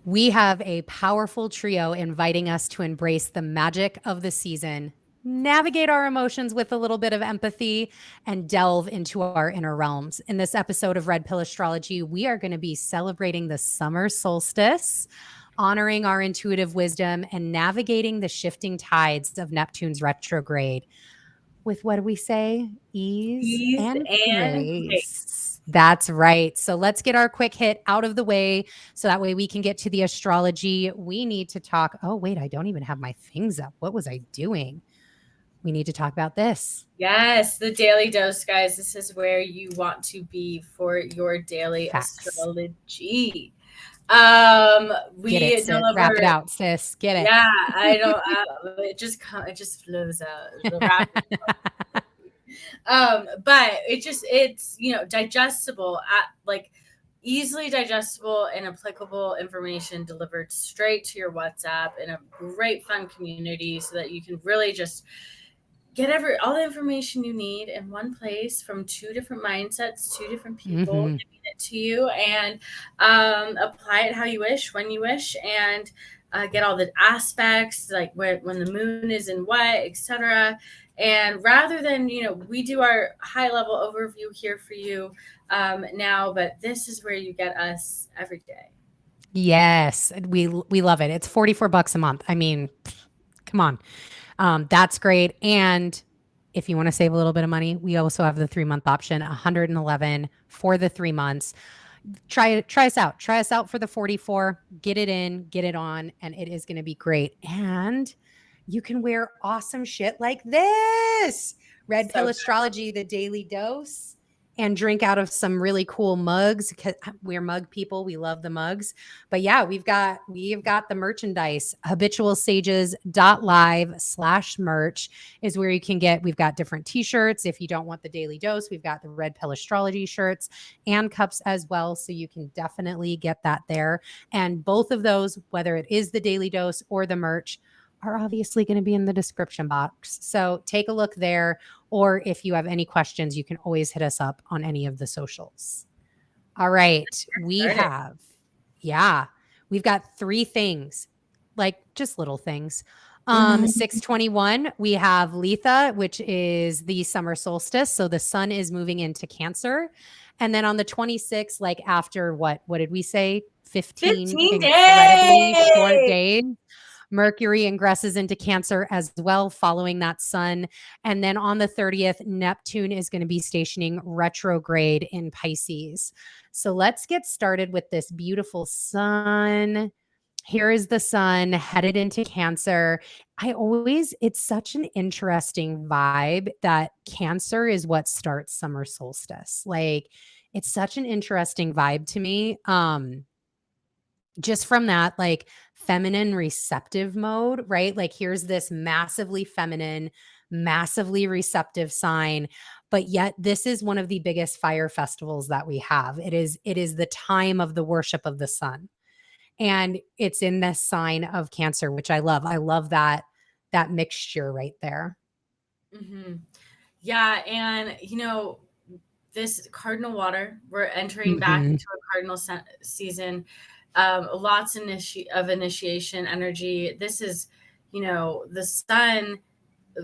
We have a powerful trio inviting us to embrace the magic of the season, navigate our emotions with a little bit of empathy, and delve into our inner realms. In this episode of Red Pill Astrology, we are going to be celebrating the summer solstice, honoring our intuitive wisdom, and navigating the shifting tides of Neptune's retrograde with, what do we say? Ease and grace. That's right. So let's get our quick hit out of the way so that way we can get to the astrology. We need to talk. Oh, wait, I don't even have my things up. What was I doing? We need to talk about this. Yes, the daily dose, guys. This is where you want to be for your daily astrology. Get it, sis. Wrap it out, sis. Get it. Yeah, I don't. It just flows out. But it's digestible easily digestible and applicable information delivered straight to your WhatsApp in a great fun community so that you can really just get all the information you need in one place from two different mindsets, two different people giving it to you, and apply it how you wish, when you wish, and get all the aspects, like when the moon is in what, etc. And rather than, we do our high level overview here for you now, but this is where you get us every day. Yes, we love it. It's $44 a month. I mean, come on. That's great. And if you want to save a little bit of money, we also have the 3-month option, $111 for the 3 months. Try us out. Try us out for the 44. Get it in, get it on, and it is going to be great. And you can wear awesome shit like this. Red Pill Astrology, the daily dose, and drink out of some really cool mugs, because we're mug people. We love the mugs. But yeah, we've got the merchandise. HabitualSages.live/merch is where you can get. We've got different t-shirts. If you don't want the daily dose, we've got the Red Pill Astrology shirts and cups as well. So you can definitely get that there. And both of those, whether it is the daily dose or the merch, are obviously going to be in the description box. So take a look there. Or if you have any questions, you can always hit us up on any of the socials. All right. We've got 3 things, like just little things. 6/21, we have Letha, which is the summer solstice. So the sun is moving into Cancer. And then on the 26th, like after what did we say? 15 incredibly short days. Mercury ingresses into Cancer as well, following that sun. And then on the 30th, Neptune is going to be stationing retrograde in Pisces. So let's get started with this beautiful sun. Here is the sun headed into Cancer. It's such an interesting vibe that Cancer is what starts summer solstice. Like, it's such an interesting vibe to me. Just from that, like, feminine receptive mode, right? Like, here's this massively feminine, massively receptive sign, but yet this is one of the biggest fire festivals that we have. It is the time of the worship of the sun. And it's in this sign of Cancer, which I love. I love that mixture right there. Mm-hmm. Yeah. And, this cardinal water, we're entering back into a cardinal season. Lots of initiation energy. This is, the sun.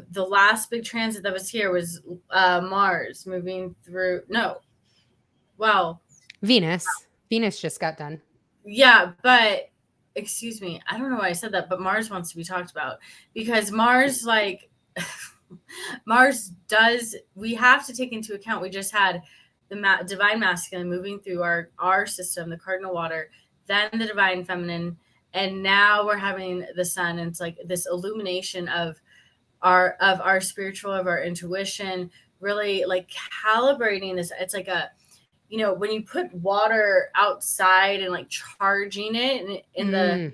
The last big transit that was here was Mars moving through. Venus. Venus just got done. Yeah, but excuse me, I don't know why I said that, but Mars wants to be talked about because Mars, we have to take into account, we just had the divine masculine moving through our system, the cardinal water, then the divine feminine, and now we're having the sun, and it's like this illumination of our spiritual, of our intuition, really like calibrating this. It's like when you put water outside and like charging it in the,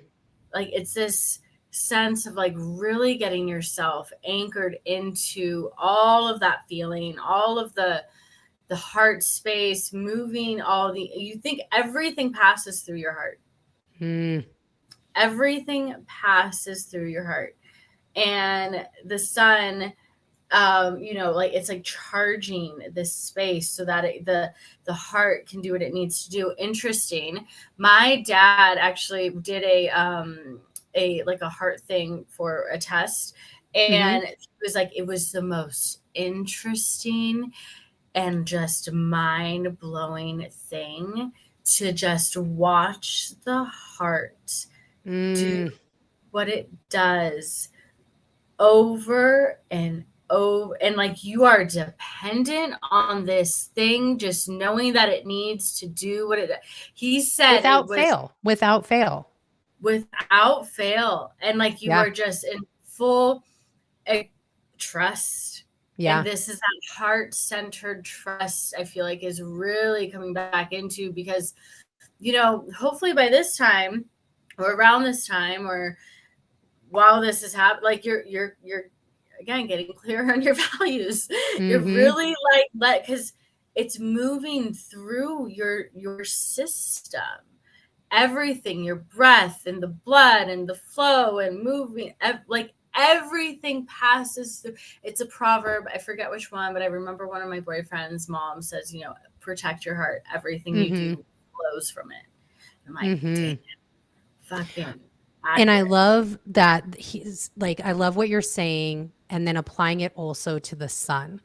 like, it's this sense of like really getting yourself anchored into all of that feeling, all of the heart space, moving you think everything passes through your heart. Everything passes through your heart. And the sun you know, like it's like charging this space so that the heart can do what it needs to do. Interesting. My dad actually did a like a heart thing for a test, and it was like it was the most interesting and just mind-blowing thing to just watch the heart do what it does over and over, and like you are dependent on this thing just knowing that it needs to do what it, he said, without it was fail, without fail. And like you are just in full trust. And this is that heart-centered trust, I feel like, is really coming back into, because, you know, hopefully by this time or around this time or while this is happening, like you're again getting clear on your values. You're really like because it's moving through your system, everything, your breath and the blood and the flow and moving, like everything passes through. It's a proverb, I forget which one, but I remember one of my boyfriend's mom says, you know, protect your heart, everything you do flows from it. I'm like, damn, fucking accurate. And I love that he's like, I love what you're saying, and then applying it also to the sun,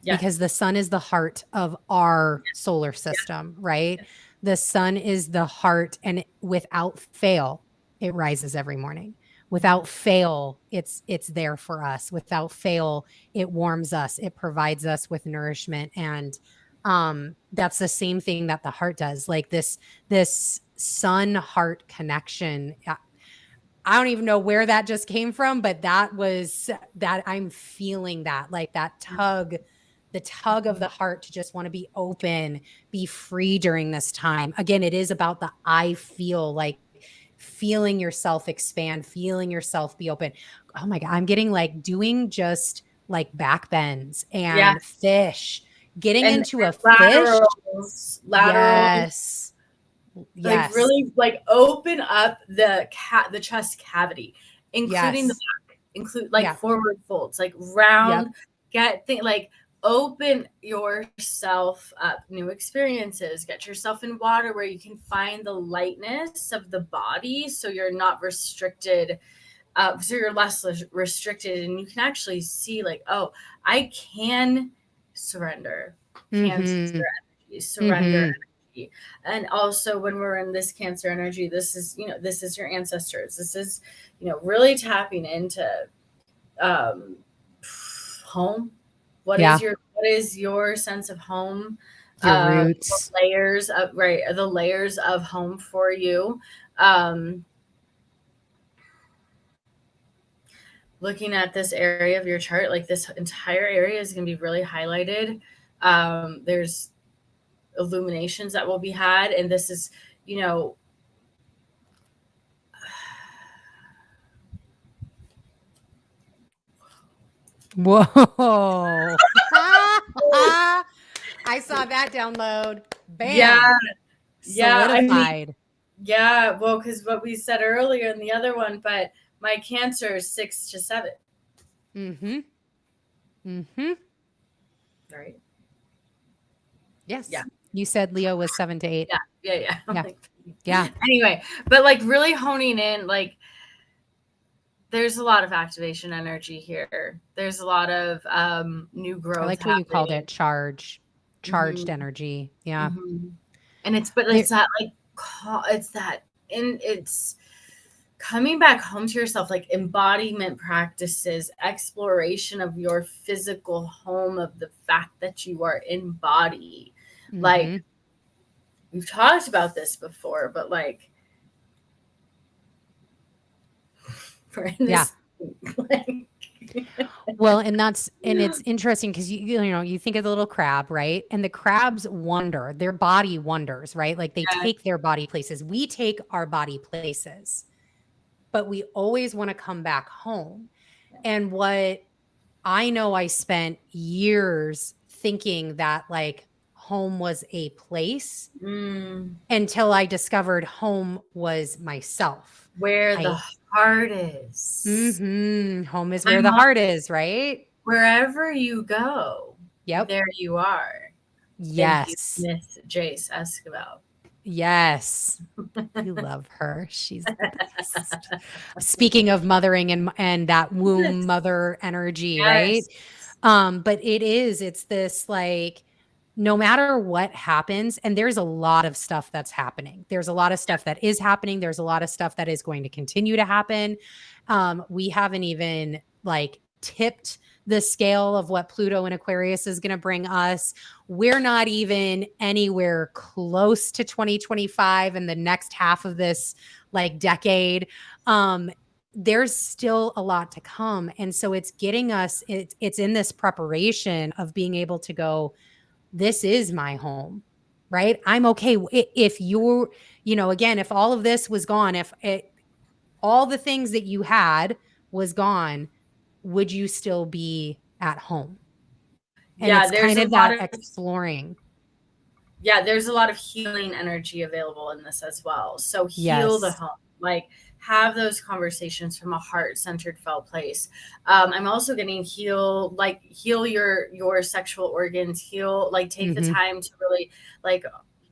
because the sun is the heart of our solar system, right? The sun is the heart, and without fail, it rises every morning. Without fail, it's there for us. Without fail, it warms us. It provides us with nourishment, and that's the same thing that the heart does. Like this sun heart connection. I don't even know where that just came from, but that I'm feeling that, like that tug, the tug of the heart to just want to be open, be free during this time. Again, it is about the I feel, like feeling yourself expand, feeling yourself be open. Oh my God, I'm getting like doing just like back bends and fish, getting into a fish. Yes. Like really like open up the chest cavity, including the back, include like forward folds, like round, like open yourself up, new experiences, get yourself in water where you can find the lightness of the body so you're not restricted, so you're less restricted, and you can actually see like, oh, I can surrender, surrender. And also when we're in this Cancer energy, this is, you know, this is your ancestors. This is, you know, really tapping into home. What is your sense of home? Your roots. The layers of home for you. Looking at this area of your chart, like this entire area is going to be really highlighted. There's illuminations that will be had, and this is, you know, whoa. I saw that download. Bam. Solidified. Well, because what we said earlier in the other one, but my Cancer is 6 to 7. Right. Yes. Yeah. You said Leo was 7 to 8. Yeah. Anyway, but like really honing in, like there's a lot of activation energy here. There's a lot of new growth. I liked what you called it, charged energy. Yeah. And it's that like it's coming back home to yourself, like embodiment practices, exploration of your physical home, of the fact that you are in body. Like we've talked about this before, but like we're in this well, and it's interesting because you know, you think of the little crab, right? And the crabs wander, their body wanders, right? Like they take their body places. We take our body places, but we always want to come back home. And what I know, I spent years thinking that like home was a place until I discovered home was myself. Where the heart is. Home is where the heart is, right? wherever you go, Yep. there you are. Thank you, Yes. Miss Jace Esquivel. Yes. You love her. She's the best. Speaking of mothering and that womb Yes. mother energy, right? Yes. But it's this like, no matter what happens, and there's a lot of stuff that's happening. There's a lot of stuff that is happening. There's a lot of stuff that is going to continue to happen. We haven't even like tipped the scale of what Pluto and Aquarius is going to bring us. We're not even anywhere close to 2025 and the next half of this like decade. There's still a lot to come. And so it's getting us, it's in this preparation of being able to go, this is my home, right? I'm okay. If you're, again, if all of this was gone, all the things that you had was gone, would you still be at home? And Yeah, it's there's kind a of lot that of exploring. there's a lot of healing energy available in this as well. So heal the Yes. home. Like have those conversations from a heart-centered felt place. I'm also getting heal your sexual organs, heal, like take the time to really like A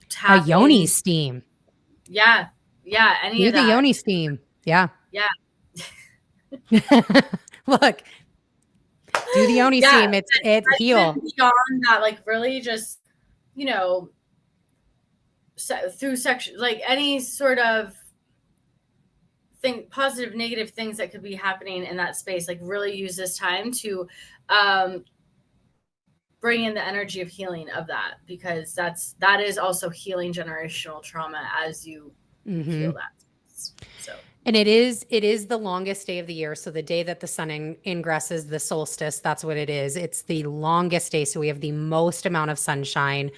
tap yoni in. steam. Yeah. Yeah. Any Do of the that. yoni steam. Yeah. Yeah. Look, do the yoni Yeah. steam. It's Even heal. beyond that, like really just, you know, through section, like any sort of positive, negative things that could be happening in that space, like really use this time to bring in the energy of healing of that, because that is also healing generational trauma as you heal that. So And it is the longest day of the year. So the day that the sun ingresses the solstice, that's what it is. It's the longest day. So we have the most amount of sunshine.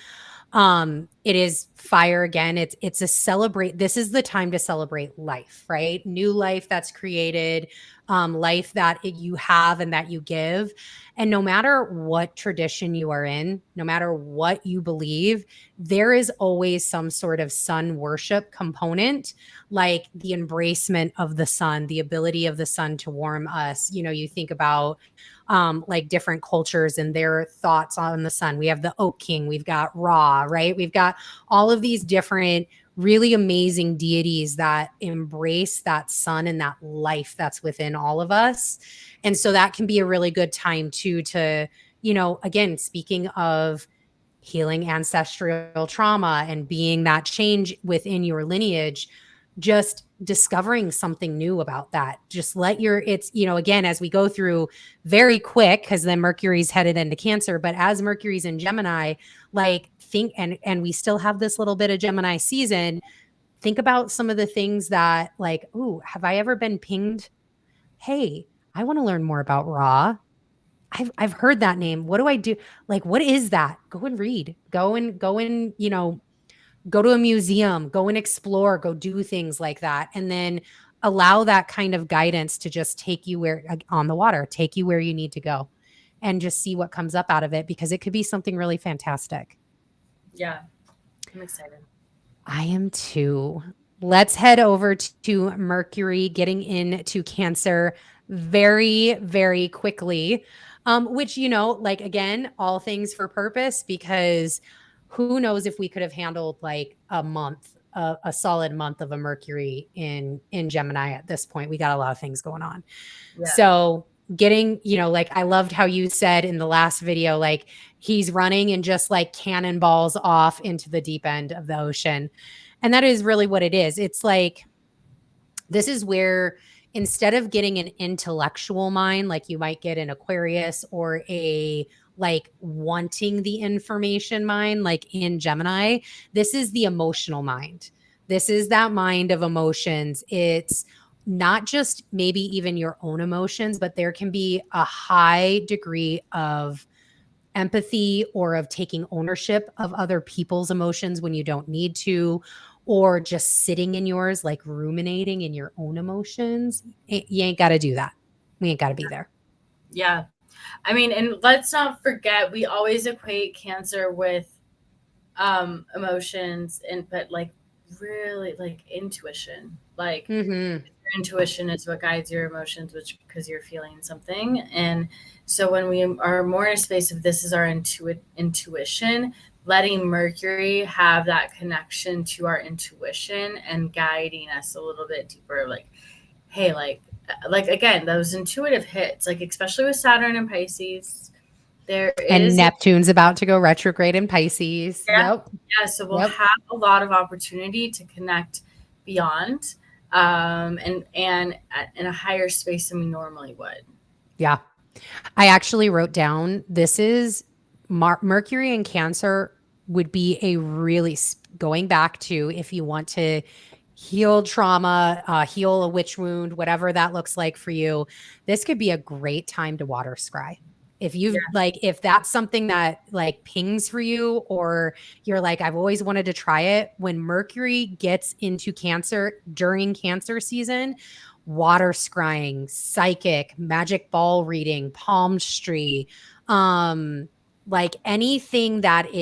It is fire again. It's a celebrate. This is the time to celebrate life, right? New life that's created, life that you have and that you give. And no matter what tradition you are in, no matter what you believe, there is always some sort of sun worship component, like the embracement of the sun, the ability of the sun to warm us. You think about like different cultures and their thoughts on the sun. We have the Oak King, we've got Ra, right? We've got all of these different really amazing deities that embrace that sun and that life that's within all of us. And so that can be a really good time too to, again, speaking of healing ancestral trauma and being that change within your lineage, just discovering something new about that. Just again, as we go through very quick, because then Mercury's headed into Cancer, but as Mercury's in Gemini, like think, and we still have this little bit of Gemini season, think about some of the things that like, ooh, have I ever been pinged? Hey, I want to learn more about Ra. I've heard that name. What do I do? Like, what is that? Go and read. Go and go to a museum, go and explore, go do things like that. And then allow that kind of guidance to just take you on the water, take you where you need to go and just see what comes up out of it, because it could be something really fantastic. yeah, I'm excited. I am too. Let's head over to Mercury getting into Cancer very, very quickly. Which, like, again, all things for purpose, because who knows if we could have handled like a solid month of a Mercury in Gemini at this point. We got a lot of things going on. Yeah. So getting, like, I loved how you said in the last video, like he's running and just like cannonballs off into the deep end of the ocean. And that is really what it is. It's like, this is where instead of getting an intellectual mind, like you might get an Aquarius or a like wanting the information mind, like in Gemini, this is the emotional mind. This is that mind of emotions. It's not just maybe even your own emotions, but there can be a high degree of empathy or of taking ownership of other people's emotions when you don't need to, or just sitting in yours, like ruminating in your own emotions. You ain't got to do that. We ain't got to be there. Yeah. I mean, and let's not forget, we always equate Cancer with emotions, but like really like intuition, like Your intuition is what guides your emotions, which because you're feeling something. And so when we are more in a space of this is our intuition, letting Mercury have that connection to our intuition and guiding us a little bit deeper, like, hey, like again, those intuitive hits, like especially with Saturn and Pisces, there is And Neptune's about to go retrograde in Pisces. Yep. Yeah, so we'll have a lot of opportunity to connect beyond, and in a higher space than we normally would. Yeah. I actually wrote down this is Mercury in Cancer would be a really, going back to if you want to heal trauma, heal a witch wound, whatever that looks like for you, this could be a great time to water scry. If you've like, if that's something that like pings for you, or you're like, I've always wanted to try it, when Mercury gets into Cancer during Cancer season, water scrying, psychic, magic ball reading, palmistry, like anything that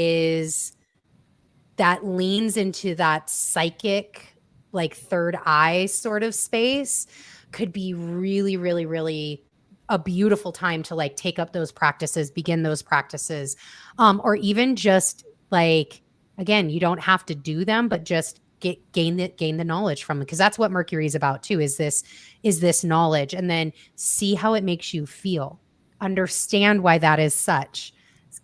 leans into that psychic, like third eye sort of space could be really, really, really a beautiful time to like take up those practices, begin those practices, or even just like, again, you don't have to do them, but just gain the knowledge from it, because that's what Mercury is about too. Is this knowledge, and then see how it makes you feel, understand why that is such,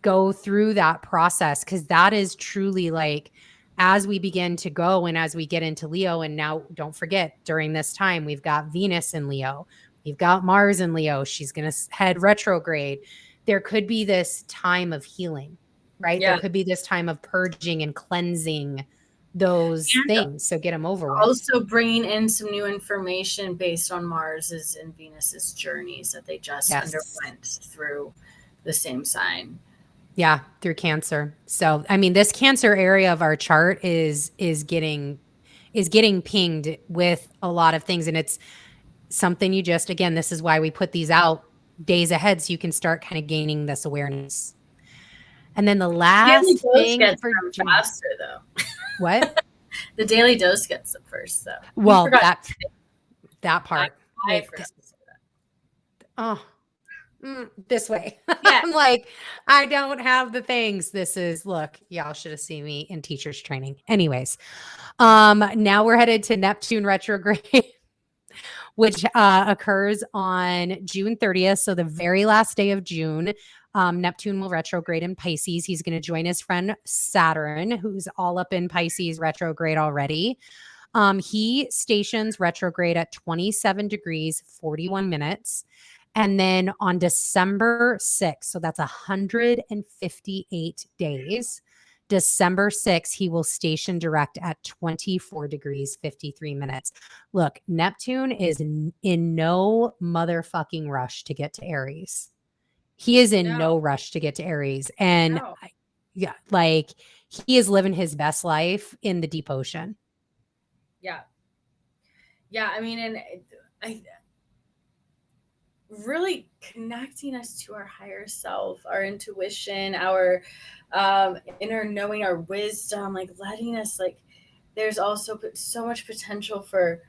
go through that process, because that is truly like, as we begin to go and as we get into Leo, and now don't forget during this time we've got Venus in Leo, we've got Mars in Leo, she's going to head retrograde. There could be this time of healing, right? There could be this time of purging and cleansing those things, so get them over with. Also bringing in some new information based on Mars's and Venus's journeys that they just underwent through the same sign. Yeah, through Cancer. So, I mean, this Cancer area of our chart is getting pinged with a lot of things, and it's something you just, again, this is why we put these out days ahead, so you can start kind of gaining this awareness. And then the last thing for June, faster though. What? The daily dose gets it first, though. Well, that part. I forgot to say that. This way. Yeah. I'm like, I don't have the things. This is, look, y'all should have seen me in teachers training. Anyways, now we're headed to Neptune retrograde, which occurs on June 30th. So the very last day of June, Neptune will retrograde in Pisces. He's going to join his friend Saturn, who's all up in Pisces retrograde already. He stations retrograde at 27 degrees, 41 minutes. And then on December 6th, so that's 158 days, December 6th, he will station direct at 24 degrees, 53 minutes. Look, Neptune is in no motherfucking rush to get to Aries. He is in no rush to get to Aries. And yeah, like he is living his best life in the deep ocean. Yeah. Yeah. I mean, and I really connecting us to our higher self, our intuition, our inner knowing, our wisdom, like letting us, like, there's also so much potential for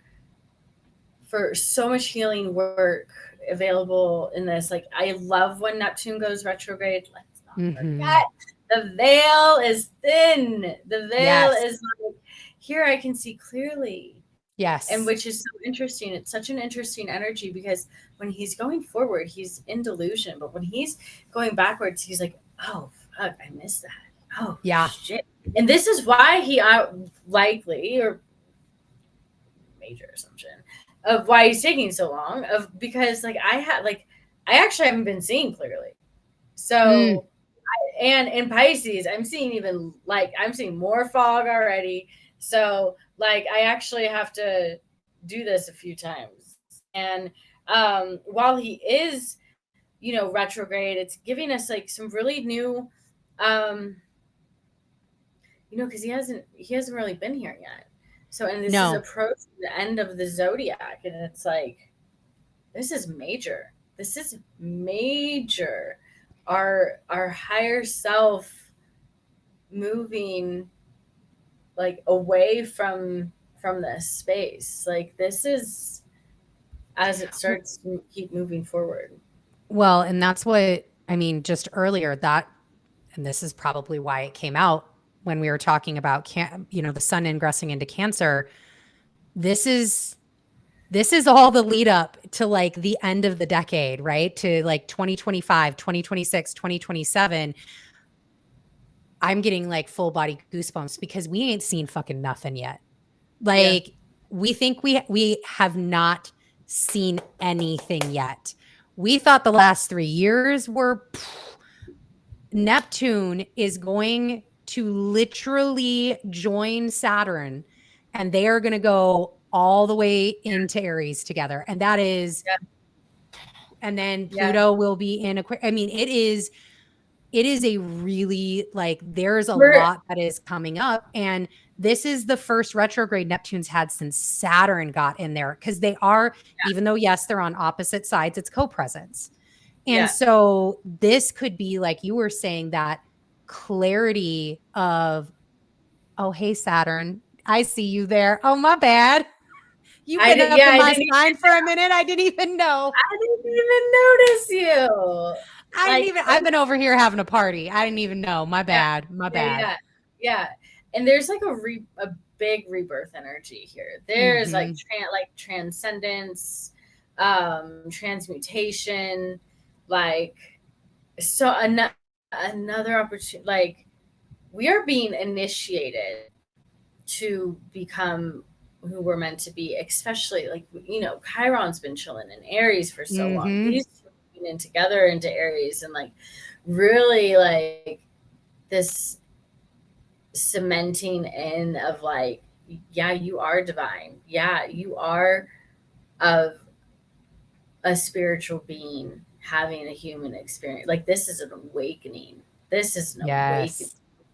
so much healing work available in this. Like, I love when Neptune goes retrograde. Let's not forget, the veil is thin. The veil is like, here I can see clearly. Yes. And which is so interesting. It's such an interesting energy, because when he's going forward, he's in delusion. But when he's going backwards, he's like, oh, fuck, I missed that. Oh, yeah. Shit. And this is why he likely, or major assumption, of why he's taking so long, because like I actually haven't been seeing clearly. So, and in Pisces, I'm seeing more fog already. So like, I actually have to do this a few times. And while he is, retrograde, it's giving us like some really new, because he hasn't really been here yet. So, and this is approaching the end of the zodiac, and it's like, this is major. This is major. Our higher self moving like away from this space. Like, this is as it starts to keep moving forward. Well, and that's what I mean, just earlier that, and this is probably why it came out when we were talking about, the sun ingressing into Cancer. This is all the lead up to like the end of the decade, right? To like 2025, 2026, 2027. I'm getting like full body goosebumps because we ain't seen fucking nothing yet. Like we think we have not seen anything yet. We thought the last 3 years were Neptune is going to literally join Saturn and they are going to go all the way into Aries together. And that is, and then Pluto will be in Aquarius. I mean, it is a really like, there's a lot that is coming up. And this is the first retrograde Neptune's had since Saturn got in there. Cause they are, even though, yes, they're on opposite sides, it's co-presence. And so this could be like you were saying, that clarity of, oh, hey, Saturn, I see you there. Oh, my bad. You've been up in my sign for a minute. I didn't even know. I didn't even notice you. I've been over here having a party. I didn't even know. My bad. My bad. Yeah. And there's like a big rebirth energy here. There's like transcendence, transmutation, like, so another opportunity, like we are being initiated to become who we're meant to be, especially like, Chiron's been chilling in Aries for so long. These two are in together into Aries, and like really like this cementing in of like, yeah, you are divine. Yeah, you are of a spiritual being having a human experience. Like this is an awakening. This is an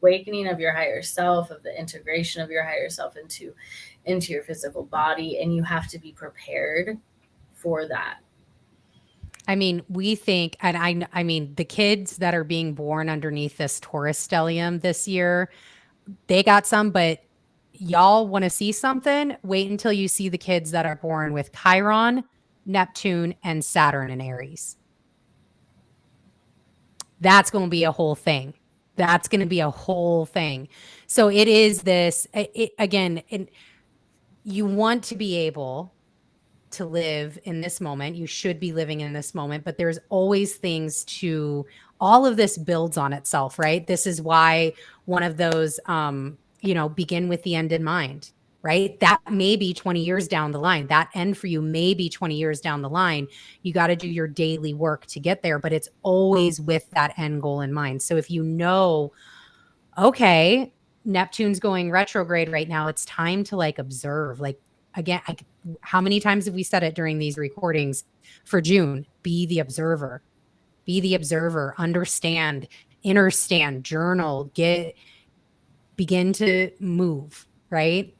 awakening of your higher self, of the integration of your higher self into your physical body. And you have to be prepared for that. I mean, we think, and I mean, the kids that are being born underneath this Taurus stellium this year, they got some, but y'all want to see something? Wait until you see the kids that are born with Chiron, Neptune, and Saturn in Aries. That's going to be a whole thing. That's going to be a whole thing. So it is this, again, you want to be able to live in this moment. You should be living in this moment, but there's always things to, all of this builds on itself, right? This is why one of those, begin with the end in mind, right? That may be 20 years down the line. That end for you may be 20 years down the line. You got to do your daily work to get there, but it's always with that end goal in mind. So if you know, okay, Neptune's going retrograde right now, it's time to like observe, like, again, how many times have we said it during these recordings for June? Be the observer, understand, understand, journal, begin to move, right?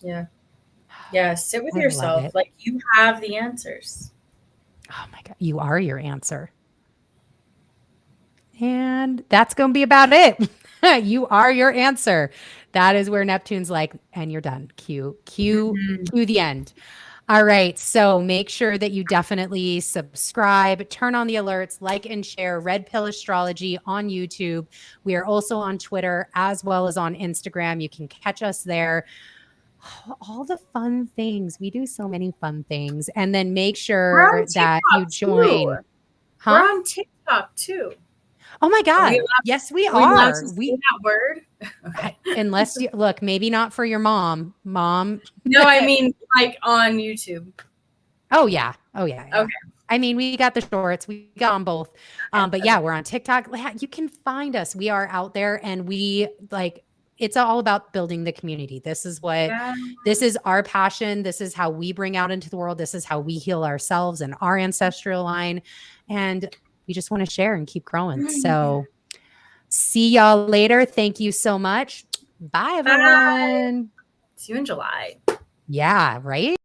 Yeah. Sit with yourself. Like you have the answers. Oh my God. You are your answer. And that's going to be about it. You are your answer. That is where Neptune's like, and you're done. Cue the end. All right. So make sure that you definitely subscribe, turn on the alerts, like and share Red Pill Astrology on YouTube. We are also on Twitter as well as on Instagram. You can catch us there. All the fun things. We do so many fun things. And then make sure that you join. We're on TikTok too. Oh my God. Yes, we are. Allowed to say that word? Okay. Unless you look, maybe not for your mom. No, I mean like on YouTube. Oh yeah. Okay. I mean, we got the shorts. We got on both. But yeah, we're on TikTok. You can find us. We are out there, and we like, it's all about building the community. This is this is our passion. This is how we bring out into the world. This is how we heal ourselves and our ancestral line. And we just want to share and keep growing. So see y'all later. Thank you so much. Bye, everyone. See you in July. Yeah, right?